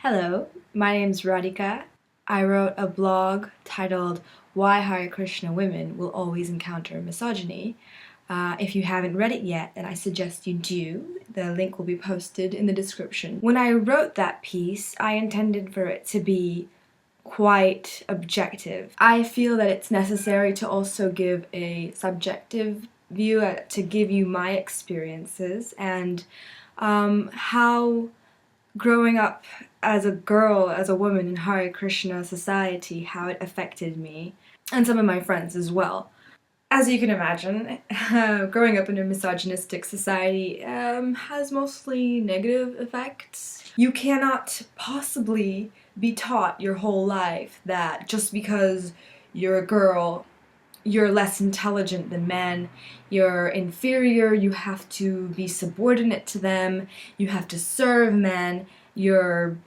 Hello, my name's Radhika. I wrote a blog titled Why Hare Krishna Women Will Always Encounter Misogyny. If you haven't read it yet, then I suggest you do. The link will be posted in the description. When I wrote that piece, I intended for it to be quite objective. I feel that it's necessary to also give a subjective view, to give you my experiences and how growing up as a girl, as a woman in Hare Krishna society, how it affected me, and some of my friends as well. As you can imagine, growing up in a misogynistic society has mostly negative effects. You cannot possibly be taught your whole life that just because you're a girl, you're less intelligent than men, you're inferior, you have to be subordinate to them, you have to serve men, your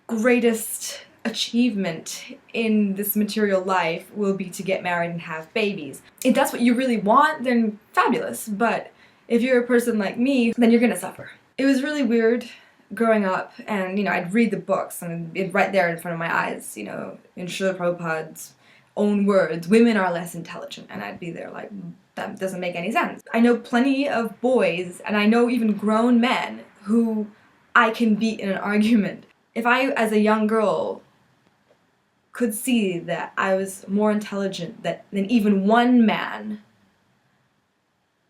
greatest achievement in this material life will be to get married and have babies. If that's what you really want, then fabulous, but if you're a person like me, then you're gonna suffer. It was really weird growing up, and I'd read the books and it'd right there in front of my eyes, in Srila Prabhupada's own words, women are less intelligent, and I'd be there like, that doesn't make any sense. I know plenty of boys, and I know even grown men, who I can beat in an argument. If I, as a young girl, could see that I was more intelligent than even one man,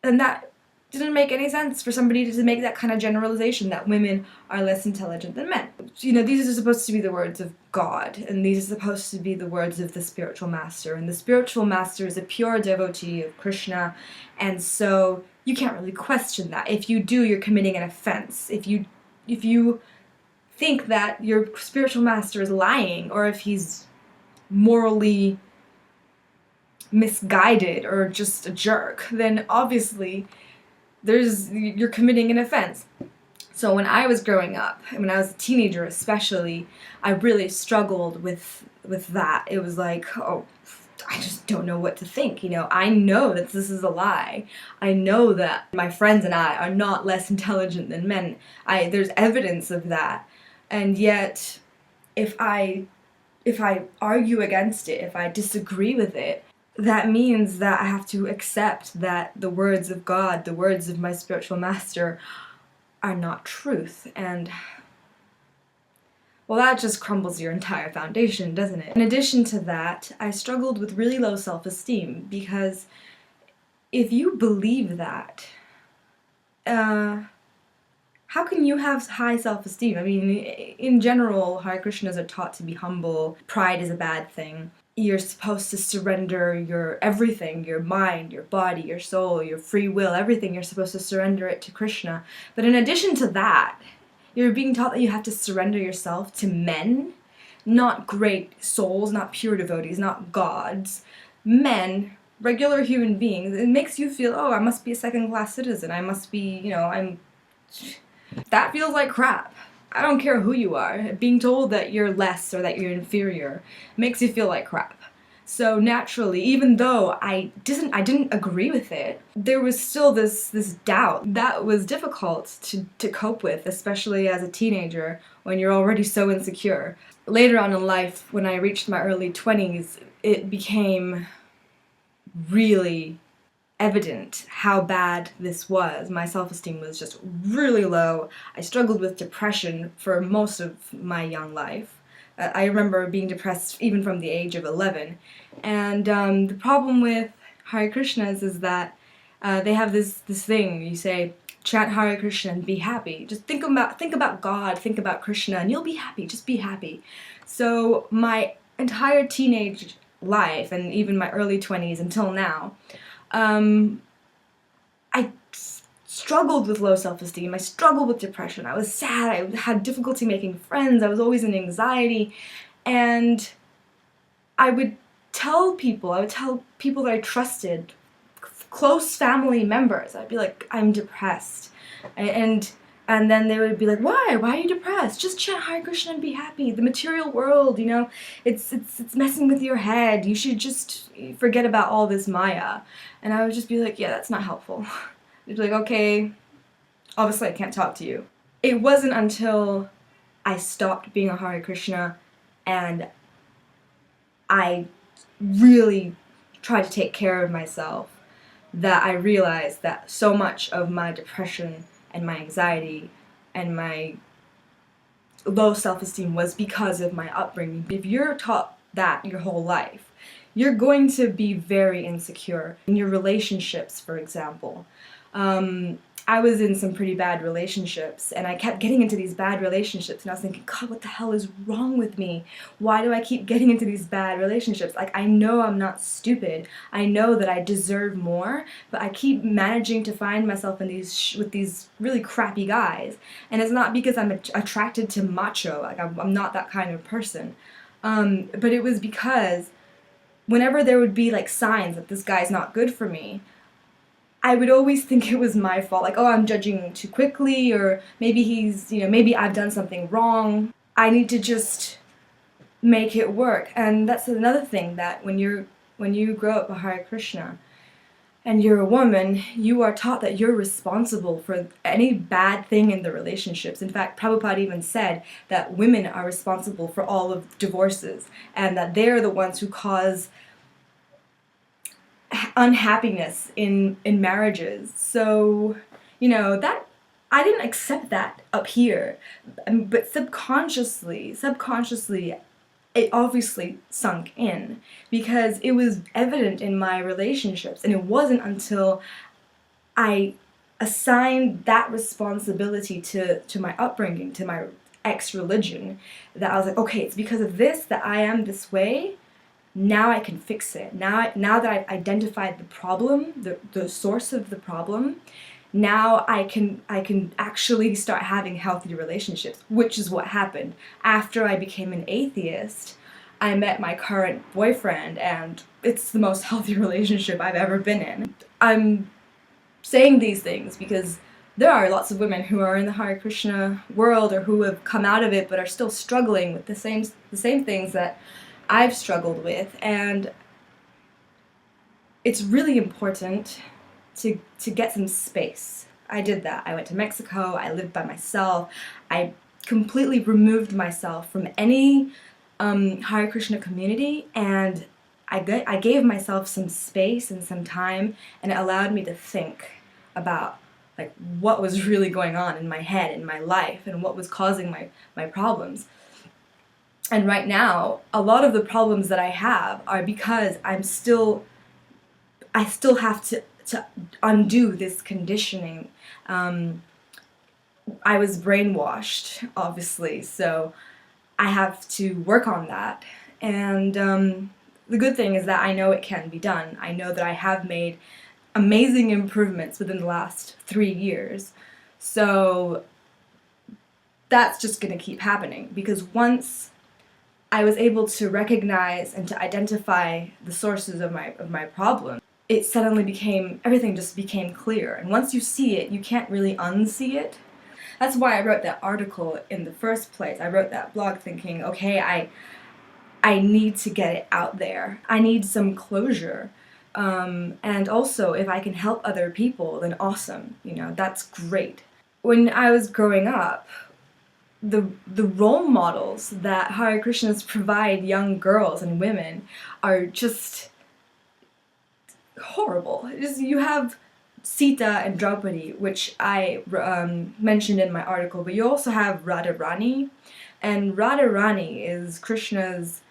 then that didn't make any sense for somebody to make that kind of generalization that women are less intelligent than men. These are supposed to be the words of God, and these are supposed to be the words of the spiritual master, and the spiritual master is a pure devotee of Krishna, and so you can't really question that. If you do, you're committing an offense. If you think that your spiritual master is lying, or if he's morally misguided or just a jerk, then obviously you're committing an offense. So when I was growing up, and when I was a teenager especially, I really struggled with that. It was like, oh, I just don't know what to think, I know that this is a lie. I know that my friends and I are not less intelligent than men. There's evidence of that. And yet, if I argue against it, if I disagree with it, that means that I have to accept that the words of God, the words of my spiritual master, are not truth. And, well, that just crumbles your entire foundation, doesn't it? In addition to that, I struggled with really low self-esteem, because if you believe that, how can you have high self-esteem? I mean, in general, Hare Krishnas are taught to be humble. Pride is a bad thing. You're supposed to surrender your everything, your mind, your body, your soul, your free will, everything. You're supposed to surrender it to Krishna. But in addition to that, you're being taught that you have to surrender yourself to men, not great souls, not pure devotees, not gods. Men, regular human beings. It makes you feel, oh, I must be a second-class citizen. I must be, That feels like crap. I don't care who you are. Being told that you're less or that you're inferior makes you feel like crap. So naturally, even though I didn't agree with it, there was still this doubt that was difficult to cope with, especially as a teenager when you're already so insecure. Later on in life, when I reached my early 20s, it became really evident how bad this was. My self-esteem was just really low. I struggled with depression for most of my young life. I remember being depressed even from the age of 11. And the problem with Hare Krishnas is that they have this thing. You say, chant Hare Krishna and be happy. Just think about God, think about Krishna, and you'll be happy. Just be happy. So my entire teenage life, and even my early 20s until now, I struggled with low self-esteem. I struggled with depression. I was sad. I had difficulty making friends. I was always in anxiety. And I would tell people that I trusted, close family members, I'd be like, I'm depressed. And then they would be like, why? Why are you depressed? Just chant Hare Krishna and be happy. The material world, it's messing with your head. You should just forget about all this Maya. And I would just be like, yeah, that's not helpful. They'd be like, okay, obviously I can't talk to you. It wasn't until I stopped being a Hare Krishna and I really tried to take care of myself, that I realized that so much of my depression and my anxiety and my low self-esteem was because of my upbringing. If you're taught that your whole life, you're going to be very insecure in your relationships, for example. I was in some pretty bad relationships, and I kept getting into these bad relationships, and I was thinking, God, what the hell is wrong with me? Why do I keep getting into these bad relationships? Like, I know I'm not stupid. I know that I deserve more, but I keep managing to find myself in with these really crappy guys. And it's not because I'm attracted to macho. Like, I'm not that kind of person. But it was because whenever there would be like signs that this guy's not good for me, I would always think it was my fault, like, oh, I'm judging too quickly, or maybe maybe I've done something wrong. I need to just make it work. And that's another thing, that when you grow up a Hare Krishna and you're a woman, you are taught that you're responsible for any bad thing in the relationships. In fact, Prabhupada even said that women are responsible for all of divorces, and that they're the ones who cause unhappiness in marriages. So, that I didn't accept that up here, but subconsciously, it obviously sunk in, because it was evident in my relationships, and it wasn't until I assigned that responsibility to my upbringing, to my ex-religion, that I was like, okay, it's because of this that I am this way. Now I can fix it. Now that I've identified the problem, the source of the problem, now I can actually start having healthy relationships, which is what happened. After I became an atheist, I met my current boyfriend, and it's the most healthy relationship I've ever been in. I'm saying these things because there are lots of women who are in the Hare Krishna world, or who have come out of it but are still struggling with the same things that I've struggled with, and it's really important to get some space. I did that. I went to Mexico, I lived by myself, I completely removed myself from any Hare Krishna community, and I gave myself some space and some time, and it allowed me to think about like what was really going on in my head, in my life, and what was causing my problems. And right now, a lot of the problems that I have are because I still have to undo this conditioning. I was brainwashed, obviously, so I have to work on that. And the good thing is that I know it can be done. I know that I have made amazing improvements within the last 3 years. So that's just going to keep happening, because once I was able to recognize and to identify the sources of my problem, it suddenly everything just became clear. And once you see it, you can't really unsee it. That's why I wrote that article in the first place. I wrote that blog thinking, okay, I need to get it out there. I need some closure. And also, if I can help other people, then awesome. That's great. When I was growing up, the role models that Hare Krishnas provide young girls and women are just horrible. You have Sita and Draupadi, which I mentioned in my article, but you also have Radharani, and Radharani is Krishna's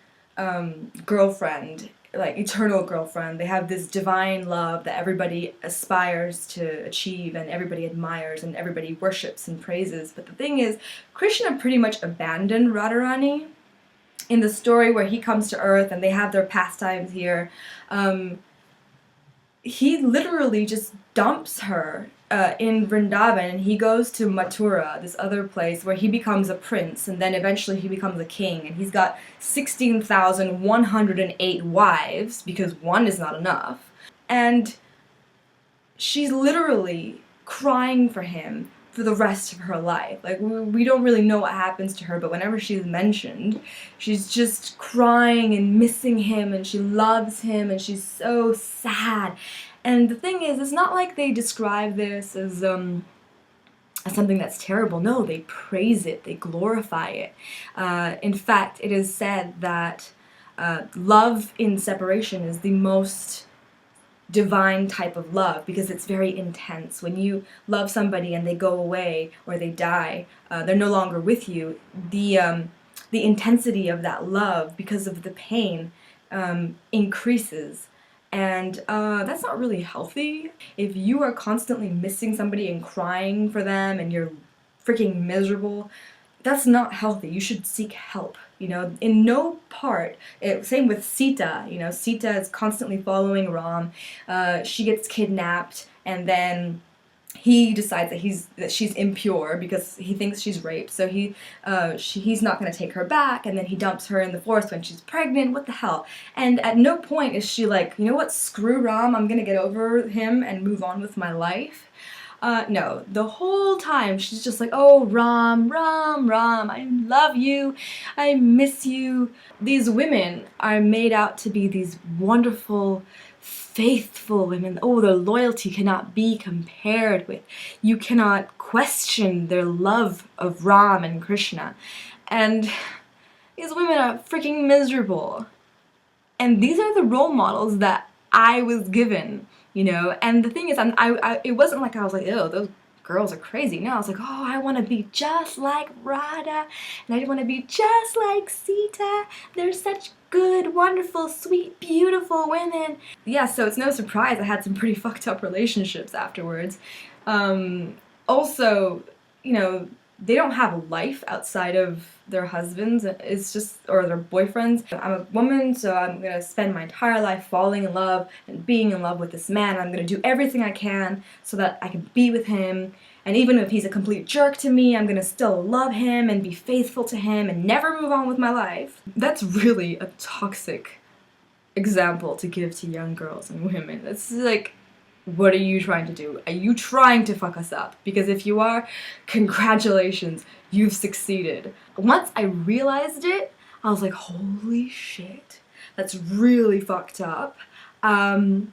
girlfriend, like eternal girlfriend. They have this divine love that everybody aspires to achieve, and everybody admires, and everybody worships and praises. But the thing is, Krishna pretty much abandoned Radharani in the story where he comes to Earth and they have their pastimes here. He literally just dumps her in Vrindavan, and he goes to Mathura, this other place where he becomes a prince, and then eventually he becomes a king, and he's got 16,108 wives, because one is not enough, and she's literally crying for him for the rest of her life. Like, we don't really know what happens to her, but whenever she's mentioned, she's just crying and missing him, and she loves him, and she's so sad. And the thing is, it's not like they describe this as as something that's terrible. No, they praise it, they glorify it. In fact, it is said that love in separation is the most divine type of love because it's very intense. When you love somebody and they go away or they die, they're no longer with you, the intensity of that love, because of the pain, increases. And that's not really healthy. If you are constantly missing somebody and crying for them and you're freaking miserable, that's not healthy. You should seek help. You know, in no part, same with Sita, you know, Sita is constantly following Ram. She gets kidnapped, and then he decides that she's impure because he thinks she's raped, so he's not going to take her back, and then he dumps her in the forest when she's pregnant. What the hell? And at no point is she like, you know what, screw Ram, I'm going to get over him and move on with my life. No, the whole time she's just like, oh, Ram, Ram, Ram, I love you, I miss you. These women are made out to be these wonderful, faithful women. Oh, their loyalty cannot be compared with. You cannot question their love of Ram and Krishna. And these women are freaking miserable. And these are the role models that I was given. You know, and the thing is, it wasn't like I was like, ew, those girls are crazy. No, I was like, oh, I want to be just like Radha, and I want to be just like Sita. They're such good, wonderful, sweet, beautiful women. Yeah, so it's no surprise I had some pretty fucked up relationships afterwards. Also, you know, they don't have a life outside of their husbands, it's just, or their boyfriends. I'm a woman, so I'm gonna spend my entire life falling in love and being in love with this man. I'm gonna do everything I can so that I can be with him, and even if he's a complete jerk to me, I'm gonna still love him and be faithful to him and never move on with my life. That's really a toxic example to give to young girls and women. It's like, what are you trying to do? Are you trying to fuck us up? Because if you are, congratulations, you've succeeded. Once I realized it, I was like, holy shit, that's really fucked up. I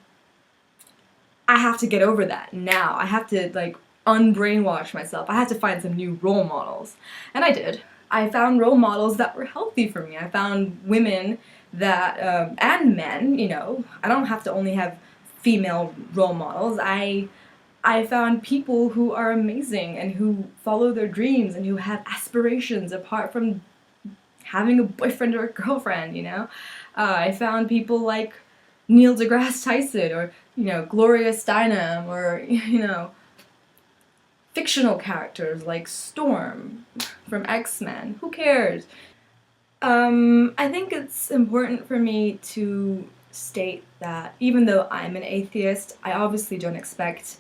have to get over that now. I have to, like, unbrainwash myself. I had to find some new role models. And I did. I found role models that were healthy for me. I found women that, and men, you know, I don't have to only have female role models. I found people who are amazing and who follow their dreams and who have aspirations apart from having a boyfriend or a girlfriend, you know. I found people like Neil deGrasse Tyson, or, you know, Gloria Steinem, or, you know, fictional characters like Storm from X-Men. Who cares? I think it's important for me to state that even though I'm an atheist, I obviously don't expect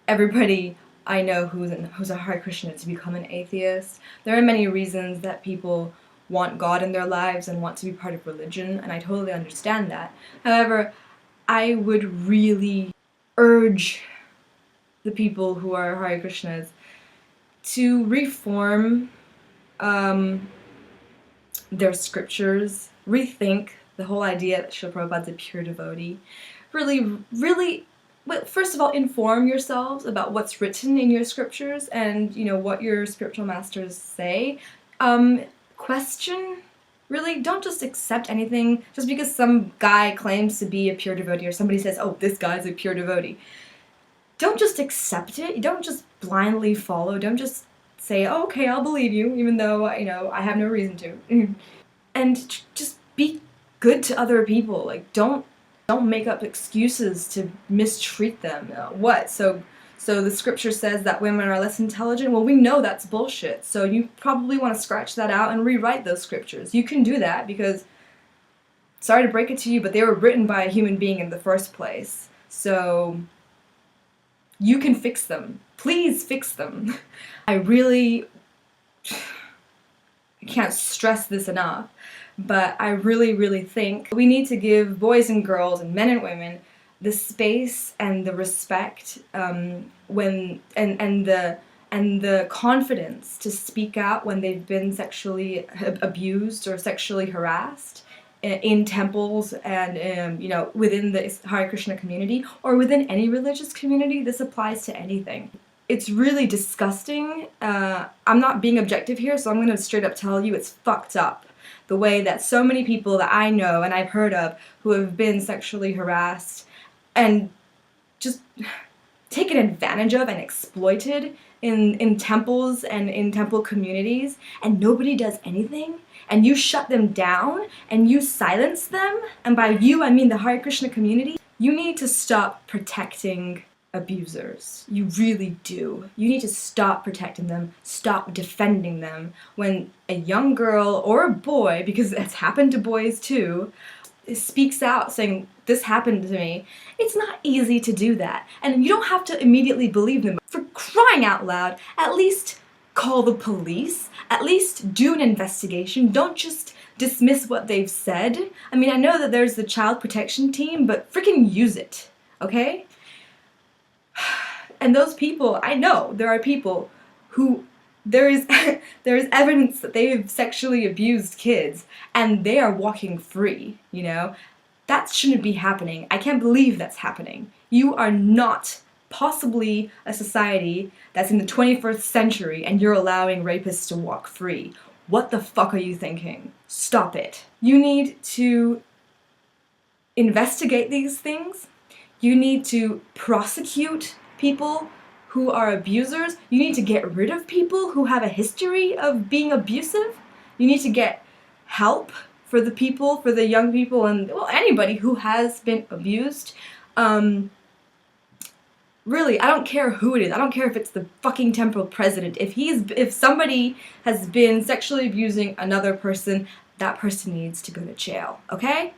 everybody I know who's a Hare Krishna to become an atheist. There are many reasons that people want God in their lives and want to be part of religion, and I totally understand that. However, I would really urge the people who are Hare Krishnas to reform their scriptures, rethink the whole idea that Srila Prabhupada's a pure devotee. Really, well, first of all, inform yourselves about what's written in your scriptures and, you know, what your spiritual masters say. Question, really, don't just accept anything just because some guy claims to be a pure devotee or somebody says, oh, this guy's a pure devotee. Don't just accept it. Don't just blindly follow. Don't just say, oh, okay, I'll believe you, even though, you know, I have no reason to. And just be good to other people. Like, don't make up excuses to mistreat them. What? So the scripture says that women are less intelligent? Well, we know that's bullshit. So you probably want to scratch that out and rewrite those scriptures. You can do that because, sorry to break it to you, but they were written by a human being in the first place. So you can fix them. Please fix them. I can't stress this enough, but I really think we need to give boys and girls and men and women the space and the respect and the confidence to speak out when they've been sexually abused or sexually harassed in temples and you know, within the Hare Krishna community or within any religious community. This applies to anything. It's really disgusting. I'm not being objective here, so I'm going to straight up tell you it's fucked up. The way that so many people that I know and I've heard of who have been sexually harassed and just taken advantage of and exploited in temples and in temple communities, and nobody does anything, and you shut them down and you silence them, and by you I mean the Hare Krishna community. You need to stop protecting abusers. You really do. You need to stop protecting them, stop defending them. When a young girl or a boy, because it's happened to boys too, speaks out saying, this happened to me, it's not easy to do that. And you don't have to immediately believe them. For crying out loud, at least call the police, at least do an investigation. Don't just dismiss what they've said. I mean, I know that there's the child protection team, but freaking use it, okay? And those people, I know there are people who there is evidence that they've sexually abused kids and they are walking free, you know? That shouldn't be happening. I can't believe that's happening. You are not possibly a society that's in the 21st century and you're allowing rapists to walk free. What the fuck are you thinking? Stop it. You need to investigate these things. You need to prosecute people who are abusers. You need to get rid of people who have a history of being abusive. You need to get help for the people, for the young people, and well, anybody who has been abused. Really, I don't care who it is. I don't care if it's the fucking temple president. If somebody has been sexually abusing another person, that person needs to go to jail, okay?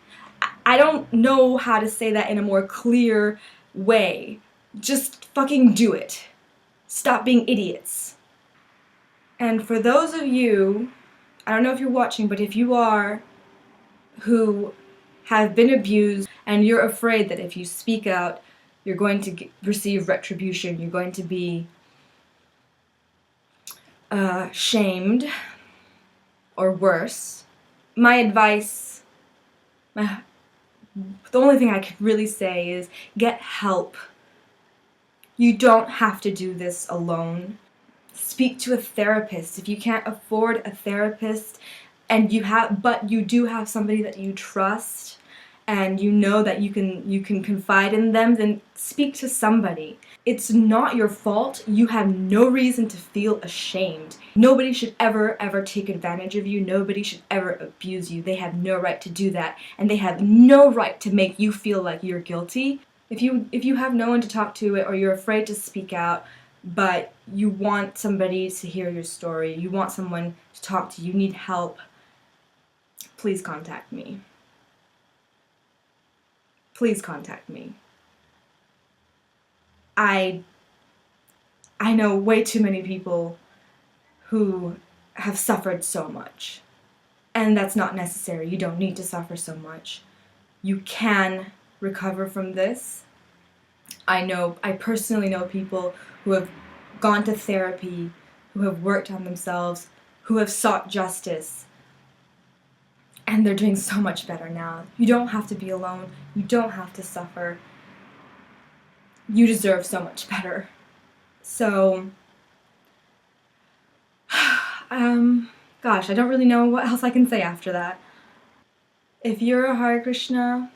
I don't know how to say that in a more clear way. Just fucking do it. Stop being idiots. And for those of you, I don't know if you're watching, but if you are, who have been abused and you're afraid that if you speak out, you're going to receive retribution, you're going to be shamed, or worse, my advice, the only thing I can really say is get help. You don't have to do this alone. Speak to a therapist. If you can't afford a therapist and but you do have somebody that you trust and you know that you can confide in them, then speak to somebody. It's not your fault. You have no reason to feel ashamed. Nobody should ever take advantage of you. Nobody should ever abuse you. They have no right to do that, and they have no right to make you feel like you're guilty. If you have no one to talk to or you're afraid to speak out, but you want somebody to hear your story, you want someone to talk to, you need help, please contact me. Please contact me. I know way too many people who have suffered so much. And that's not necessary. You don't need to suffer so much. You can recover from this. I personally know people who have gone to therapy, who have worked on themselves, who have sought justice, and they're doing so much better now. You don't have to be alone. You don't have to suffer. You deserve so much better. So, gosh, I don't really know what else I can say after that. If you're a Hare Krishna,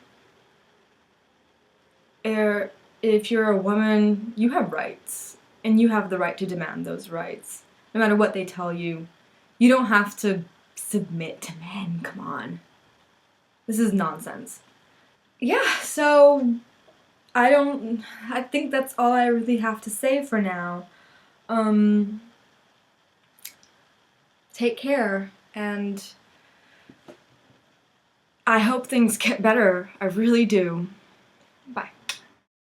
or if you're a woman, you have rights, and you have the right to demand those rights, no matter what they tell you. You don't have to submit to men, come on. This is nonsense. Yeah, so I think that's all I really have to say for now. Take care, and I hope things get better. I really do.